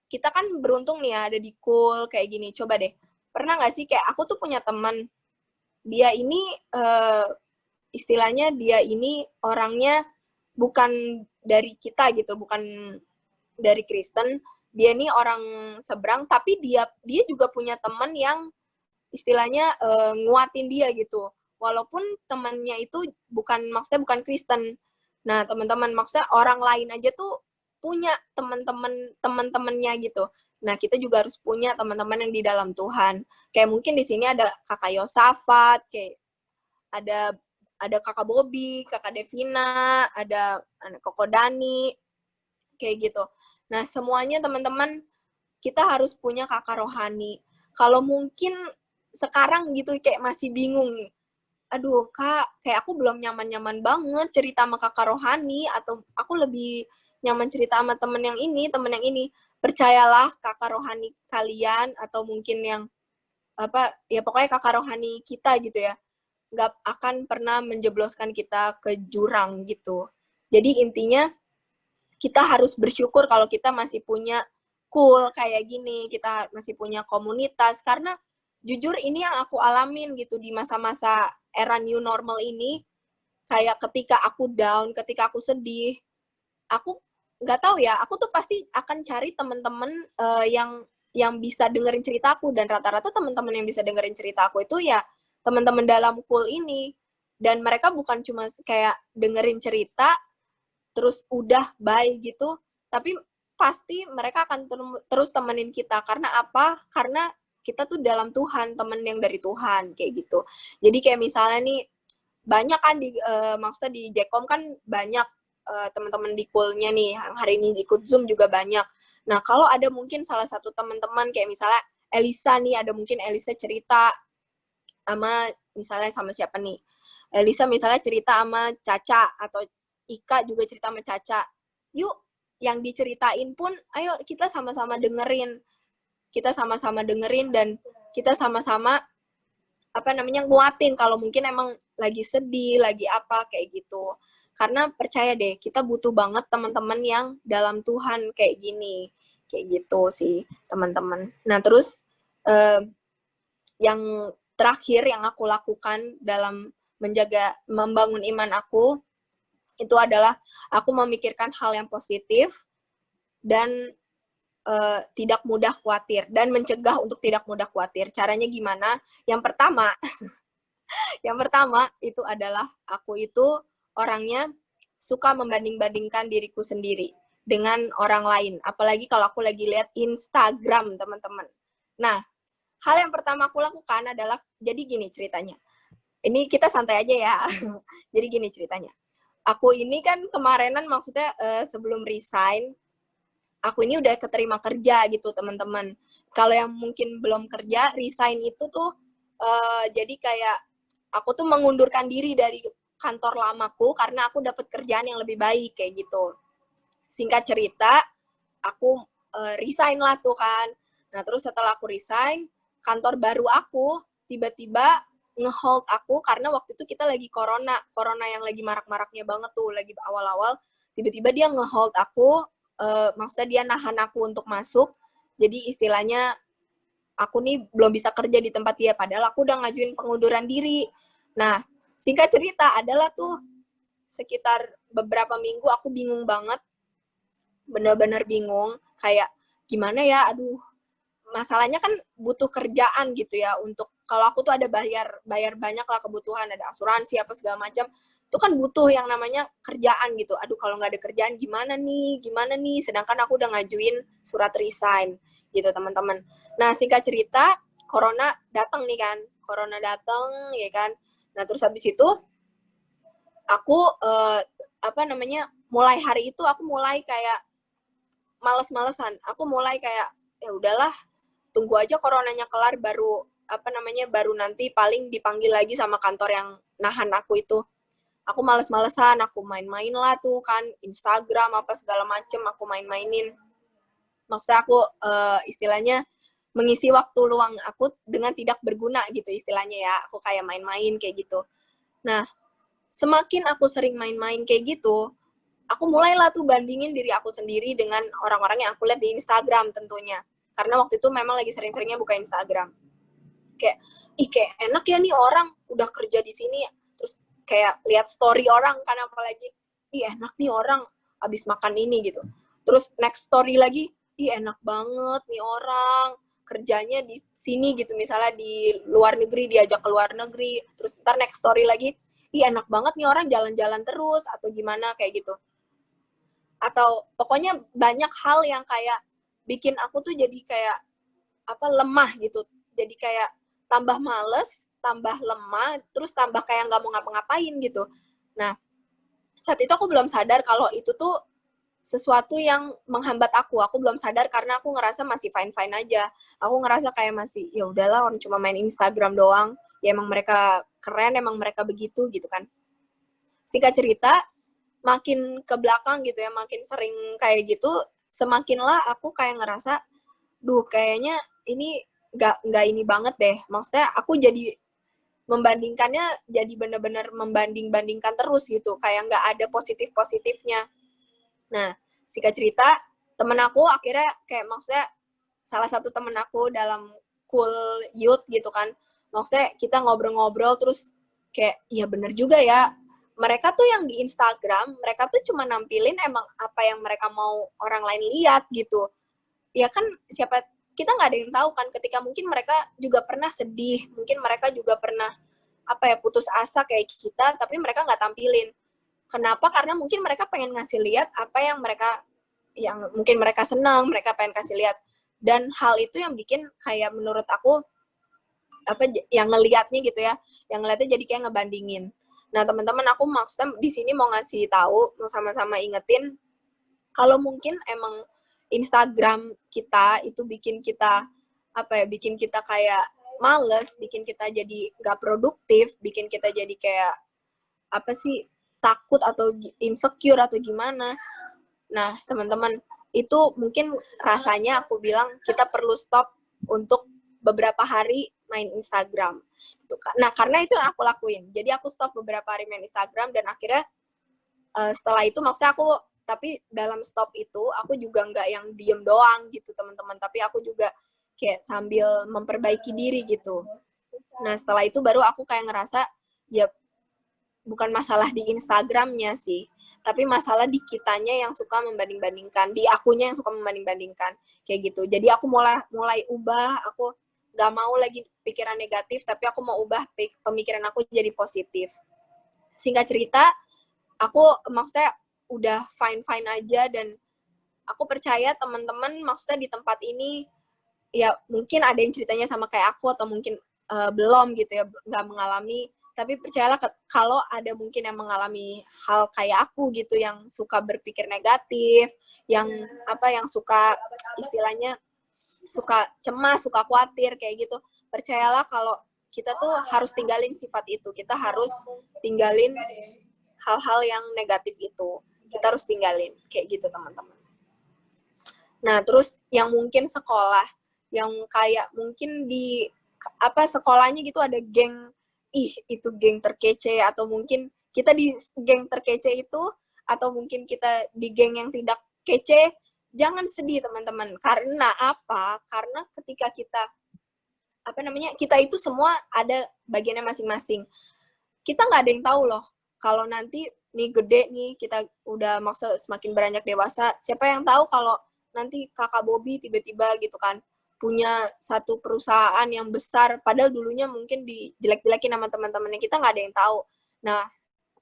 kita kan beruntung nih ya, ada di kayak gini. Coba deh, pernah nggak sih kayak aku tuh punya teman, dia ini istilahnya dia ini orangnya bukan dari kita gitu, bukan dari Kristen, dia ini orang seberang, tapi dia juga punya teman yang istilahnya nguatin dia gitu. Walaupun temannya itu maksudnya bukan Kristen. Nah, teman-teman, maksudnya orang lain aja tuh punya teman-temannya gitu. Nah, kita juga harus punya teman-teman yang di dalam Tuhan. Kayak mungkin di sini ada kakak Yosafat, kayak ada kakak Bobby, kakak Devina, ada Koko Dani, kayak gitu. Nah, semuanya teman-teman, kita harus punya kakak rohani. Kalau mungkin sekarang gitu kayak masih bingung, aduh kak, kayak aku belum nyaman-nyaman banget cerita sama kakak rohani, atau aku lebih nyaman cerita sama temen yang ini. Percayalah, kakak rohani kalian, atau mungkin yang apa ya, pokoknya kakak rohani kita gitu ya, nggak akan pernah menjebloskan kita ke jurang gitu. Jadi intinya kita harus bersyukur kalau kita masih punya kayak gini, kita masih punya komunitas, karena jujur ini yang aku alamin gitu di masa-masa era new normal ini. Kayak ketika aku down, ketika aku sedih, aku nggak tahu ya, aku tuh pasti akan cari teman-teman yang bisa dengerin ceritaku, dan rata-rata teman-teman yang bisa dengerin cerita aku itu ya teman-teman dalam ini. Dan mereka bukan cuma kayak dengerin cerita terus udah bye gitu, tapi pasti mereka akan terus temenin kita. Karena apa? Karena kita tuh dalam Tuhan, temen yang dari Tuhan, kayak gitu. Jadi kayak misalnya nih, banyak kan maksudnya di Jekom kan banyak teman-teman di nya nih, yang hari ini ikut Zoom juga banyak. Nah, kalau ada mungkin salah satu teman-teman, kayak misalnya Elisa nih, ada mungkin Elisa cerita sama siapa nih? Elisa misalnya cerita sama Caca, atau Ika juga cerita sama Caca. Yuk, yang diceritain pun, ayo kita sama-sama dengerin. Kita sama-sama dengerin, dan kita sama-sama nguatin kalau mungkin emang lagi sedih, lagi apa, kayak gitu. Karena percaya deh, kita butuh banget teman-teman yang dalam Tuhan kayak gini. Kayak gitu sih, teman-teman. Nah, terus yang terakhir yang aku lakukan dalam membangun iman aku, itu adalah aku memikirkan hal yang positif, dan tidak mudah khawatir, dan mencegah untuk tidak mudah khawatir. Caranya gimana? Yang pertama itu adalah aku itu orangnya suka membanding-bandingkan diriku sendiri dengan orang lain. Apalagi kalau aku lagi lihat Instagram, teman-teman. Nah, hal yang pertama aku lakukan adalah, jadi gini ceritanya. Ini kita santai aja ya. Jadi gini ceritanya. Aku ini kan kemarinan, maksudnya sebelum resign, aku ini udah keterima kerja gitu, teman-teman. Kalau yang mungkin belum kerja, resign itu tuh jadi kayak aku tuh mengundurkan diri dari kantor lamaku karena aku dapat kerjaan yang lebih baik, kayak gitu. Singkat cerita, aku resign lah tuh kan. Nah, terus setelah aku resign, kantor baru aku tiba-tiba nge-hold aku, karena waktu itu kita lagi corona yang lagi marak-maraknya banget tuh, lagi awal-awal, tiba-tiba dia nge-hold aku, maksudnya dia nahan aku untuk masuk. Jadi istilahnya aku nih belum bisa kerja di tempat dia, padahal aku udah ngajuin pengunduran diri. Nah, singkat cerita adalah tuh sekitar beberapa minggu aku bingung banget, bener-bener bingung, kayak gimana ya, aduh, masalahnya kan butuh kerjaan gitu ya, untuk kalau aku tuh ada bayar banyak lah kebutuhan, ada asuransi apa segala macam, itu kan butuh yang namanya kerjaan gitu. Aduh, kalau nggak ada kerjaan gimana nih, sedangkan aku udah ngajuin surat resign gitu teman-teman. Nah, singkat cerita, corona datang nih kan, ya kan. Nah, terus habis itu aku mulai hari itu aku mulai kayak males-malesan. Aku mulai kayak ya udahlah, tunggu aja coronanya kelar baru nanti paling dipanggil lagi sama kantor yang nahan aku itu. Aku males-malesan, aku main-main lah tuh kan, Instagram apa segala macem aku main-mainin. Maksudnya aku istilahnya mengisi waktu luang aku dengan tidak berguna gitu istilahnya ya. Aku kayak main-main kayak gitu. Nah, semakin aku sering main-main kayak gitu, aku mulailah tuh bandingin diri aku sendiri dengan orang-orang yang aku lihat di Instagram tentunya. Karena waktu itu memang lagi sering-seringnya buka Instagram. Kayak enak ya nih orang udah kerja di sini. Terus kayak lihat story orang kan, apalagi, enak nih orang abis makan ini gitu. Terus next story lagi, enak banget nih orang kerjanya di sini gitu, misalnya di luar negeri, diajak ke luar negeri. Terus ntar next story lagi, enak banget nih orang jalan-jalan terus atau gimana kayak gitu. Atau pokoknya banyak hal yang kayak bikin aku tuh jadi kayak lemah gitu. Jadi kayak tambah males, tambah lemah, terus tambah kayak nggak mau ngapa-ngapain gitu. Nah, saat itu aku belum sadar kalau itu tuh sesuatu yang menghambat aku. Aku belum sadar karena aku ngerasa masih fine-fine aja. Aku ngerasa kayak masih, ya udahlah orang cuma main Instagram doang. Ya emang mereka keren, emang mereka begitu gitu kan. Singkat cerita, makin ke belakang gitu ya, makin sering kayak gitu, semakinlah aku kayak ngerasa, duh kayaknya ini nggak ini banget deh. Maksudnya aku jadi membandingkannya jadi bener-bener membanding-bandingkan terus gitu, kayak nggak ada positif-positifnya. Nah, singkat cerita, temen aku akhirnya kayak maksudnya salah satu temen aku dalam cool youth gitu kan, maksudnya kita ngobrol-ngobrol terus kayak, iya bener juga ya, mereka tuh yang di Instagram, mereka tuh cuma nampilin emang apa yang mereka mau orang lain lihat gitu. Ya kan kita nggak ada yang tahu kan, ketika mungkin mereka juga pernah sedih, mungkin mereka juga pernah putus asa kayak kita, tapi mereka nggak tampilin. Kenapa? Karena mungkin mereka pengen ngasih lihat apa yang mungkin mereka senang, mereka pengen kasih lihat. Dan hal itu yang bikin kayak menurut aku yang ngelihatnya gitu ya, yang ngelihatnya jadi kayak ngebandingin. Nah, teman-teman, aku maksudnya di sini mau ngasih tahu, mau sama-sama ingetin kalau mungkin emang Instagram kita itu bikin kita bikin kita kayak males, bikin kita jadi nggak produktif, bikin kita jadi kayak takut atau insecure atau gimana. Nah, teman-teman, itu mungkin rasanya aku bilang kita perlu stop untuk beberapa hari main Instagram. Nah, karena itu yang aku lakuin. Jadi aku stop beberapa hari main Instagram dan akhirnya setelah itu maksudnya tapi dalam stop itu aku juga nggak yang diem doang gitu teman-teman, tapi aku juga kayak sambil memperbaiki diri gitu. Nah, setelah itu baru aku kayak ngerasa ya bukan masalah di Instagramnya sih, tapi masalah di kitanya yang suka membanding-bandingkan, di akunya yang suka membanding-bandingkan kayak gitu. Jadi aku mulai ubah, aku nggak mau lagi pikiran negatif, tapi aku mau ubah pemikiran aku jadi positif. Singkat cerita, aku maksudnya udah fine-fine aja, dan aku percaya teman-teman maksudnya di tempat ini ya mungkin ada yang ceritanya sama kayak aku atau mungkin belum gitu ya, nggak mengalami, tapi percayalah kalau ada mungkin yang mengalami hal kayak aku gitu, yang suka berpikir negatif, yang yang suka istilahnya suka cemas, suka khawatir kayak gitu, percayalah kalau kita tuh harus tinggalin sifat itu, kita harus tinggalin hal-hal yang negatif itu, kita harus tinggalin kayak gitu teman-teman. Nah, terus yang mungkin sekolah, yang kayak mungkin di sekolahnya gitu ada geng, itu geng terkece, atau mungkin kita di geng terkece itu, atau mungkin kita di geng yang tidak kece, jangan sedih teman-teman. Karena apa? Karena ketika kita kita itu semua ada bagiannya masing-masing. Kita nggak ada yang tahu loh kalau nanti nih gede nih, kita udah maksud semakin beranjak dewasa, siapa yang tahu kalau nanti kakak Bobby tiba-tiba gitu kan punya satu perusahaan yang besar, padahal dulunya mungkin dijelek-jelekin sama teman-temannya, kita nggak ada yang tahu. Nah,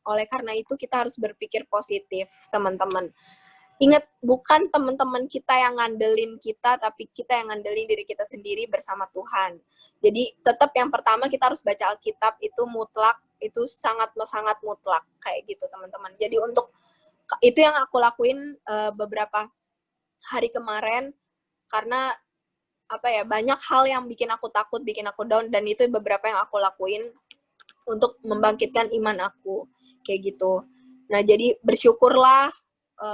oleh karena itu kita harus berpikir positif, teman-teman. Ingat, bukan teman-teman kita yang ngandelin kita, tapi kita yang ngandelin diri kita sendiri bersama Tuhan. Jadi tetap yang pertama kita harus baca Alkitab, itu mutlak, itu sangat-sangat mutlak kayak gitu teman-teman. Jadi untuk itu yang aku lakuin beberapa hari kemarin, karena banyak hal yang bikin aku takut, bikin aku down, dan itu beberapa yang aku lakuin untuk membangkitkan iman aku kayak gitu. Nah, jadi bersyukurlah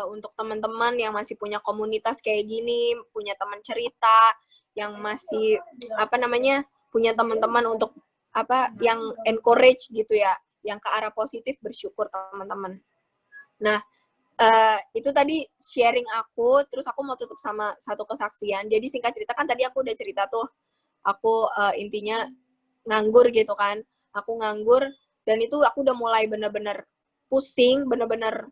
untuk teman-teman yang masih punya komunitas kayak gini, punya teman cerita, yang masih punya teman-teman untuk yang encourage gitu ya, yang ke arah positif, bersyukur teman-teman. Nah, itu tadi sharing aku, terus aku mau tutup sama satu kesaksian. Jadi singkat cerita kan tadi aku udah cerita tuh, aku intinya nganggur gitu kan, aku nganggur, dan itu aku udah mulai bener-bener pusing, bener-bener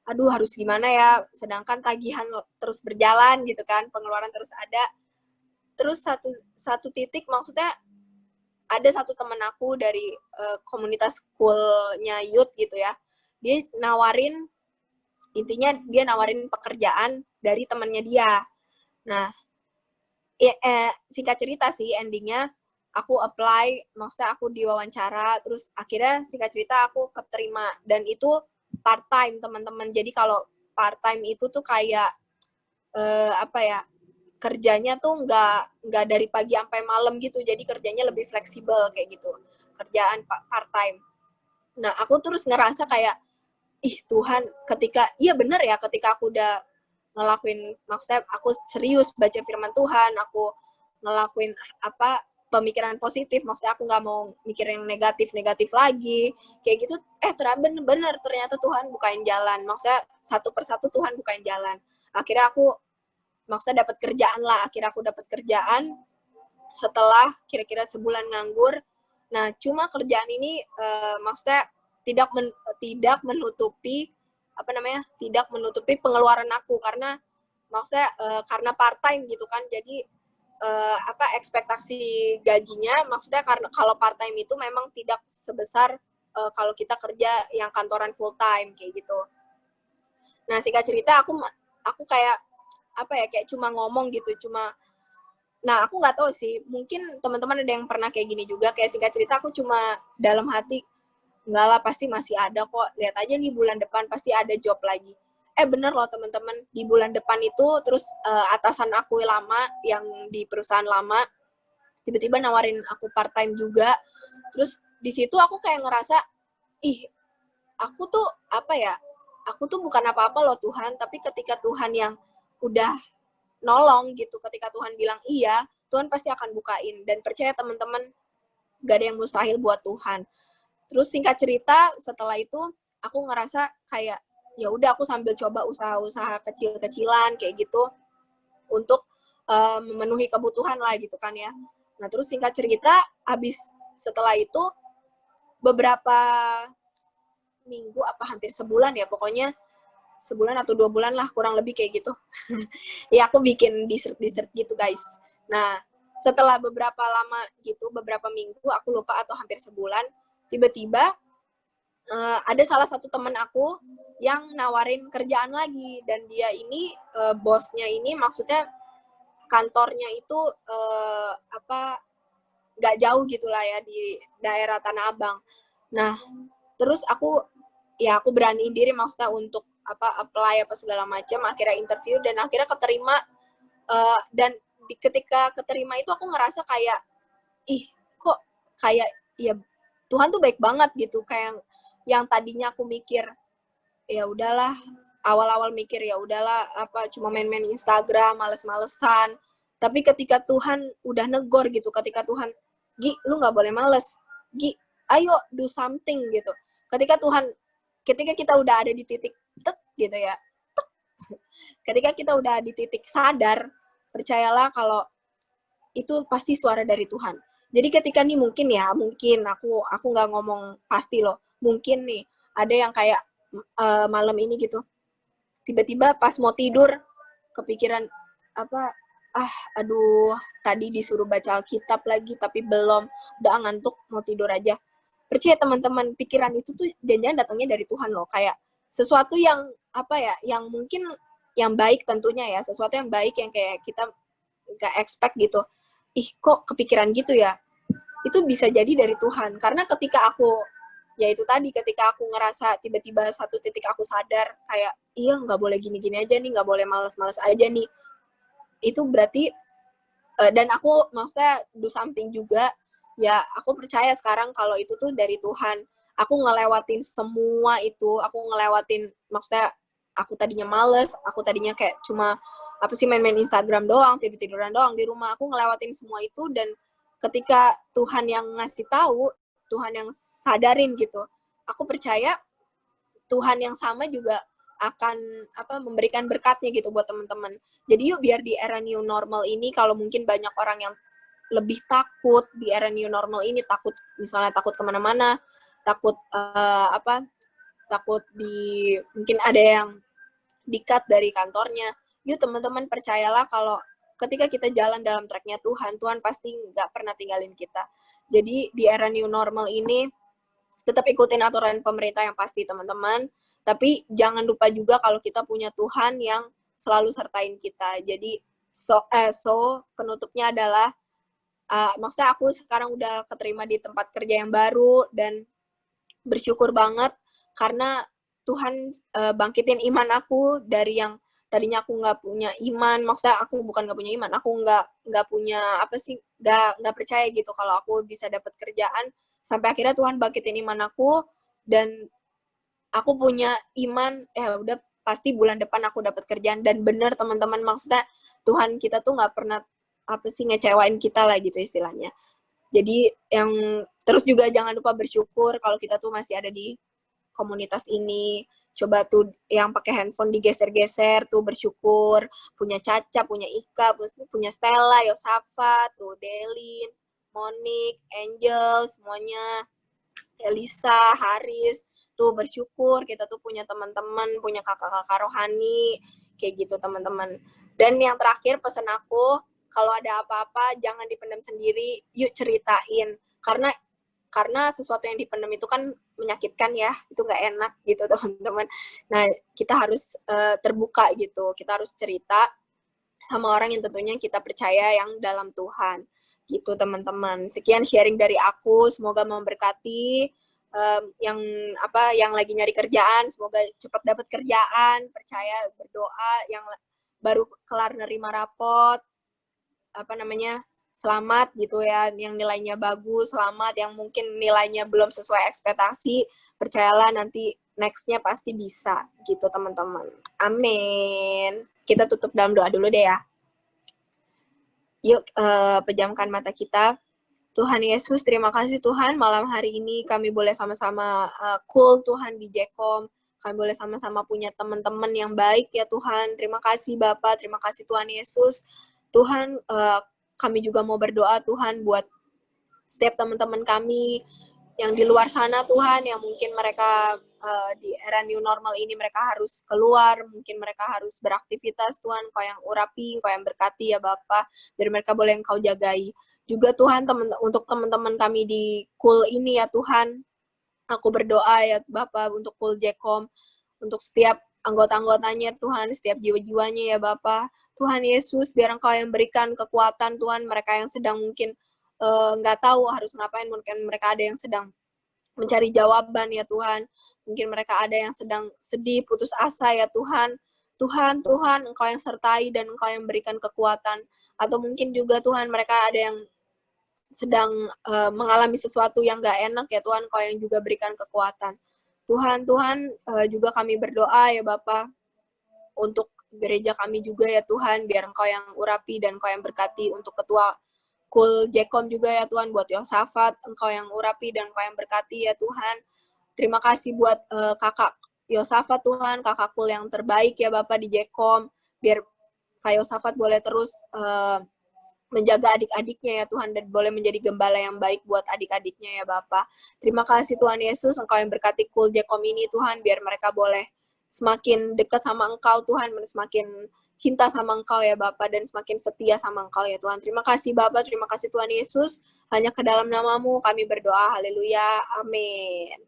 aduh harus gimana ya, sedangkan tagihan terus berjalan gitu kan, pengeluaran terus ada. Terus satu titik, maksudnya ada satu teman aku dari komunitas school-nya youth gitu ya, dia nawarin pekerjaan dari temannya dia. Nah, singkat cerita sih endingnya aku apply, maksudnya aku diwawancara, terus akhirnya singkat cerita aku keterima, dan itu part time teman-teman. Jadi kalau part time itu tuh kayak kerjanya tuh nggak dari pagi sampai malam gitu, jadi kerjanya lebih fleksibel kayak gitu, kerjaan part time. Nah, aku terus ngerasa kayak Tuhan, ketika aku udah ngelakuin, maksudnya aku serius baca firman Tuhan, aku ngelakuin pemikiran positif, maksudnya aku nggak mau mikir yang negatif lagi, kayak gitu, bener ternyata Tuhan bukain jalan, maksudnya satu persatu Tuhan bukain jalan. Akhirnya aku dapat kerjaan setelah kira-kira sebulan nganggur. Nah, cuma kerjaan ini maksudnya tidak menutupi pengeluaran aku, karena maksudnya karena part time gitu kan, jadi ekspektasi gajinya, maksudnya karena kalau part time itu memang tidak sebesar kalau kita kerja yang kantoran full time kayak gitu. Nah, singkat cerita aku kayak kayak cuma ngomong gitu, nah aku nggak tahu sih, mungkin teman-teman ada yang pernah kayak gini juga, kayak singkat cerita aku cuma dalam hati, enggak lah, pasti masih ada kok, lihat aja nih bulan depan pasti ada job lagi. Bener loh teman-teman, di bulan depan itu terus atasan aku lama yang di perusahaan lama tiba-tiba nawarin aku part time juga. Terus di situ aku kayak ngerasa, aku tuh bukan apa-apa loh Tuhan, tapi ketika Tuhan yang udah nolong gitu, ketika Tuhan bilang iya, Tuhan pasti akan bukain, dan percaya teman-teman, gak ada yang mustahil buat Tuhan. Terus singkat cerita, setelah itu aku ngerasa kayak ya udah, aku sambil coba usaha-usaha kecil-kecilan kayak gitu untuk memenuhi kebutuhan lah gitu kan ya. Nah, terus singkat cerita, habis setelah itu beberapa minggu hampir sebulan ya, pokoknya sebulan atau 2 bulan lah kurang lebih kayak gitu. Ya aku bikin dessert gitu guys. Nah, setelah beberapa lama gitu, beberapa minggu, aku lupa atau hampir sebulan, tiba-tiba ada salah satu teman aku yang nawarin kerjaan lagi, dan dia ini bosnya ini, maksudnya kantornya itu nggak jauh gitulah ya, di daerah Tanah Abang. Nah, terus aku beraniin diri, maksudnya untuk apply segala macam, akhirnya interview dan akhirnya keterima. Dan ketika keterima itu aku ngerasa kayak kok kayak ya Tuhan tuh baik banget gitu, kayak yang tadinya aku mikir ya udahlah, awal-awal mikir ya udahlah cuma main-main Instagram, males-malesan, tapi ketika Tuhan udah negor gitu, ketika Tuhan, Gi, lu nggak boleh males, Gi, ayo do something gitu, ketika kita udah ada di titik tek gitu ya, tek, Ketika kita udah di titik sadar, percayalah kalau itu pasti suara dari Tuhan. Jadi ketika nih mungkin aku nggak ngomong pasti loh, mungkin nih ada yang kayak malam ini gitu, tiba-tiba pas mau tidur kepikiran apa, aduh tadi disuruh baca Alkitab lagi tapi belum, udah ngantuk mau tidur aja. Percaya teman-teman, pikiran itu tuh jangan-jangan datangnya dari Tuhan loh, kayak sesuatu yang yang mungkin yang baik tentunya ya, sesuatu yang baik yang kayak kita nggak expect gitu. Ih kok kepikiran gitu ya, itu bisa jadi dari Tuhan. Karena ketika aku ketika aku ngerasa tiba-tiba satu titik aku sadar kayak iya nggak boleh gini-gini aja nih, nggak boleh males-males aja nih, itu berarti dan aku maksudnya do something juga ya. Aku percaya sekarang kalau itu tuh dari Tuhan. Aku ngelewatin semua itu, maksudnya aku tadinya males, aku tadinya kayak cuma main-main Instagram doang, tidur-tiduran doang di rumah. Aku ngelewatin semua itu, dan ketika Tuhan yang ngasih tahu, Tuhan yang sadarin gitu, aku percaya Tuhan yang sama juga akan memberikan berkatnya gitu buat teman-teman. Jadi yuk, biar di era new normal ini, kalau mungkin banyak orang yang lebih takut di era new normal ini, takut kemana-mana, takut takut mungkin ada yang di-cut dari kantornya. Yuk teman-teman, percayalah kalau ketika kita jalan dalam tracknya Tuhan, Tuhan pasti nggak pernah tinggalin kita. Jadi di era new normal ini, tetap ikutin aturan pemerintah yang pasti teman-teman, tapi jangan lupa juga kalau kita punya Tuhan yang selalu sertain kita. Jadi penutupnya adalah maksudnya aku sekarang udah keterima di tempat kerja yang baru, dan bersyukur banget karena Tuhan bangkitin iman aku dari yang tadinya aku nggak punya iman. Maksudnya aku bukan nggak punya iman, aku nggak punya nggak percaya gitu kalau aku bisa dapat kerjaan, sampai akhirnya Tuhan bangkitin iman aku, dan aku punya iman udah pasti bulan depan aku dapat kerjaan. Dan bener teman-teman, maksudnya Tuhan kita tuh nggak pernah ngecewain kita lah gitu istilahnya. Jadi yang terus juga jangan lupa bersyukur kalau kita tuh masih ada di komunitas ini. Coba tuh yang pakai handphone digeser-geser tuh bersyukur, punya Caca, punya Ika, punya Stella, Yosafat, tuh Delin, Monik, Angel, semuanya, Elisa, Haris, tuh bersyukur kita tuh punya teman-teman, punya kakak-kakak rohani, kayak gitu teman-teman. Dan yang terakhir pesan aku, kalau ada apa-apa jangan dipendam sendiri, yuk ceritain. Karena sesuatu yang dipendam itu kan menyakitkan ya, itu nggak enak gitu teman-teman. Nah, kita harus terbuka gitu, kita harus cerita sama orang yang tentunya kita percaya yang dalam Tuhan. Gitu teman-teman. Sekian sharing dari aku, semoga memberkati yang lagi nyari kerjaan, semoga cepat dapat kerjaan, percaya, berdoa, yang baru kelar nerima rapot, selamat gitu ya, yang nilainya bagus, selamat, yang mungkin nilainya belum sesuai ekspektasi, percayalah nanti next-nya pasti bisa, gitu teman-teman. Amin. Kita tutup dalam doa dulu deh ya. Yuk, pejamkan mata kita. Tuhan Yesus, terima kasih Tuhan, malam hari ini kami boleh sama-sama cool Tuhan di Jekom. Kami boleh sama-sama punya teman-teman yang baik ya Tuhan. Terima kasih Bapak, terima kasih Tuhan Yesus. Tuhan, kami juga mau berdoa Tuhan buat setiap teman-teman kami yang di luar sana Tuhan, yang mungkin mereka di era new normal ini mereka harus keluar, mungkin mereka harus beraktivitas Tuhan, Kau yang urapi, Kau yang berkati ya Bapak, biar mereka boleh Engkau jagai. Juga Tuhan, untuk teman-teman kami di Cool ini ya Tuhan, aku berdoa ya Bapak untuk Cool Jekom, untuk setiap anggota-anggotanya Tuhan, setiap jiwa-jiwanya ya Bapak. Tuhan Yesus, biar Engkau yang berikan kekuatan Tuhan, mereka yang sedang mungkin nggak tahu harus ngapain, mungkin mereka ada yang sedang mencari jawaban ya Tuhan, mungkin mereka ada yang sedang sedih, putus asa ya Tuhan. Tuhan, Engkau yang sertai dan Engkau yang berikan kekuatan. Atau mungkin juga Tuhan, mereka ada yang sedang mengalami sesuatu yang nggak enak ya Tuhan, Engkau yang juga berikan kekuatan. Tuhan, juga kami berdoa ya Bapa untuk gereja kami juga ya Tuhan, biar Engkau yang urapi dan Engkau yang berkati. Untuk ketua Cool Jekom juga ya Tuhan, buat Yosafat, Engkau yang urapi dan Engkau yang berkati ya Tuhan. Terima kasih buat kakak Yosafat Tuhan, kakak kul yang terbaik ya Bapak di Jekom, biar Kak Yosafat boleh terus menjaga adik-adiknya ya Tuhan, dan boleh menjadi gembala yang baik buat adik-adiknya ya Bapak. Terima kasih Tuhan Yesus, Engkau yang berkati kul Jekom ini Tuhan, biar mereka boleh semakin dekat sama Engkau Tuhan, semakin cinta sama Engkau ya Bapak, dan semakin setia sama Engkau ya Tuhan. Terima kasih Bapak, terima kasih Tuhan Yesus, hanya ke dalam namamu kami berdoa, haleluya, amin.